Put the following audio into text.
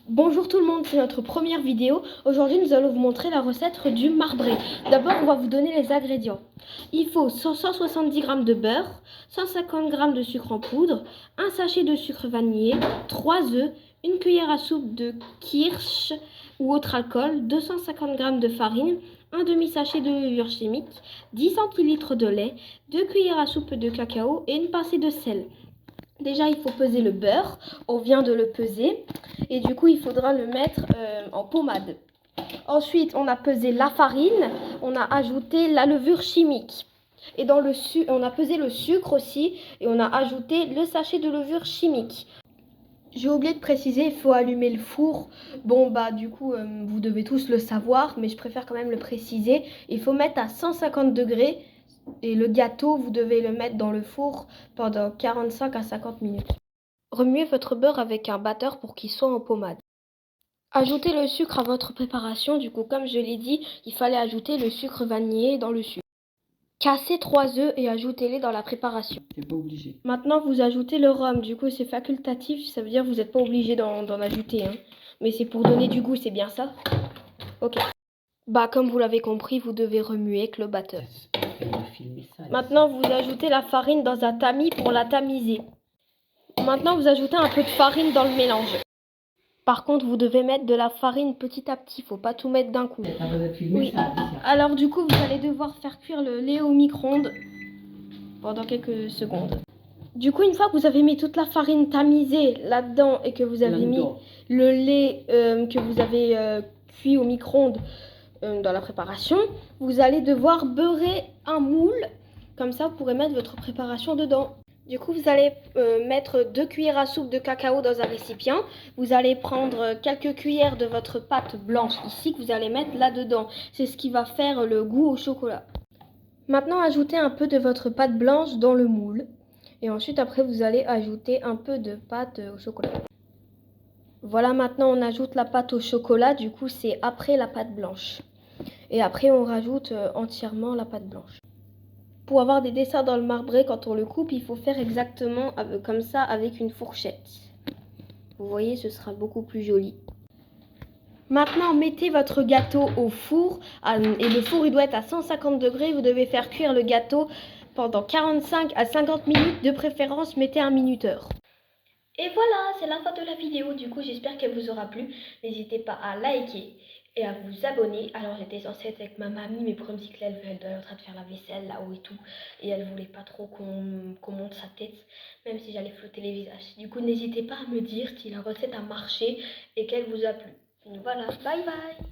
Bonjour tout le monde, c'est notre première vidéo. Aujourd'hui, nous allons vous montrer la recette du marbré. D'abord, on va vous donner les ingrédients. Il faut 170 g de beurre, 150 g de sucre en poudre, un sachet de sucre vanillé, 3 œufs, une cuillère à soupe de kirsch ou autre alcool, 250 g de farine, un demi-sachet de levure chimique, 10 cl de lait, 2 cuillères à soupe de cacao et une pincée de sel. Déjà, il faut peser le beurre. On vient de le peser. Et du coup, il faudra le mettre en pommade. Ensuite, on a pesé la farine. On a ajouté la levure chimique. Et dans le on a pesé le sucre aussi. Et on a ajouté le sachet de levure chimique. J'ai oublié de préciser, il faut allumer le four. Bon, du coup, vous devez tous le savoir. Mais je préfère quand même le préciser. Il faut mettre à 150 degrés. Et le gâteau, vous devez le mettre dans le four pendant 45 à 50 minutes. Remuez votre beurre avec un batteur pour qu'il soit en pommade. Ajoutez le sucre à votre préparation. Du coup, comme je l'ai dit, il fallait ajouter le sucre vanillé dans le sucre. Cassez 3 œufs et ajoutez-les dans la préparation. T'es pas obligé. Maintenant, vous ajoutez le rhum. Du coup, c'est facultatif. Ça veut dire que vous n'êtes pas obligé d'en ajouter. Mais c'est pour donner du goût, c'est bien ça? Ok. Comme vous l'avez compris, vous devez remuer avec le batteur. Maintenant, vous ajoutez la farine dans un tamis pour la tamiser. Maintenant, vous ajoutez un peu de farine dans le mélange. Par contre, vous devez mettre de la farine petit à petit. Il ne faut pas tout mettre d'un coup. Oui. Alors du coup, vous allez devoir faire cuire le lait au micro-ondes pendant quelques secondes. Du coup, une fois que vous avez mis toute la farine tamisée là-dedans et que vous avez mis le lait que vous avez cuit au micro-ondes dans la préparation, vous allez devoir beurrer un moule. Comme ça, vous pourrez mettre votre préparation dedans. Du coup, vous allez mettre 2 cuillères à soupe de cacao dans un récipient. Vous allez prendre quelques cuillères de votre pâte blanche ici que vous allez mettre là-dedans. C'est ce qui va faire le goût au chocolat. Maintenant, ajoutez un peu de votre pâte blanche dans le moule. Et ensuite, après, vous allez ajouter un peu de pâte au chocolat. Voilà, maintenant, on ajoute la pâte au chocolat. Du coup, c'est après la pâte blanche. Et après, on rajoute entièrement la pâte blanche. Pour avoir des dessins dans le marbré, quand on le coupe, il faut faire exactement comme ça avec une fourchette. Vous voyez, ce sera beaucoup plus joli. Maintenant, mettez votre gâteau au four. Et le four, il doit être à 150 degrés. Vous devez faire cuire le gâteau pendant 45 à 50 minutes. De préférence, mettez un minuteur. Et voilà, c'est la fin de la vidéo. Du coup, j'espère qu'elle vous aura plu. N'hésitez pas à liker et à vous abonner. Alors, j'étais censée être avec ma mamie, mais pour une petite elle est en train de faire la vaisselle là-haut et tout. Et elle voulait pas trop qu'on monte sa tête, même si j'allais flotter les visages. Du coup, n'hésitez pas à me dire si la recette a marché et qu'elle vous a plu. Donc voilà, bye bye!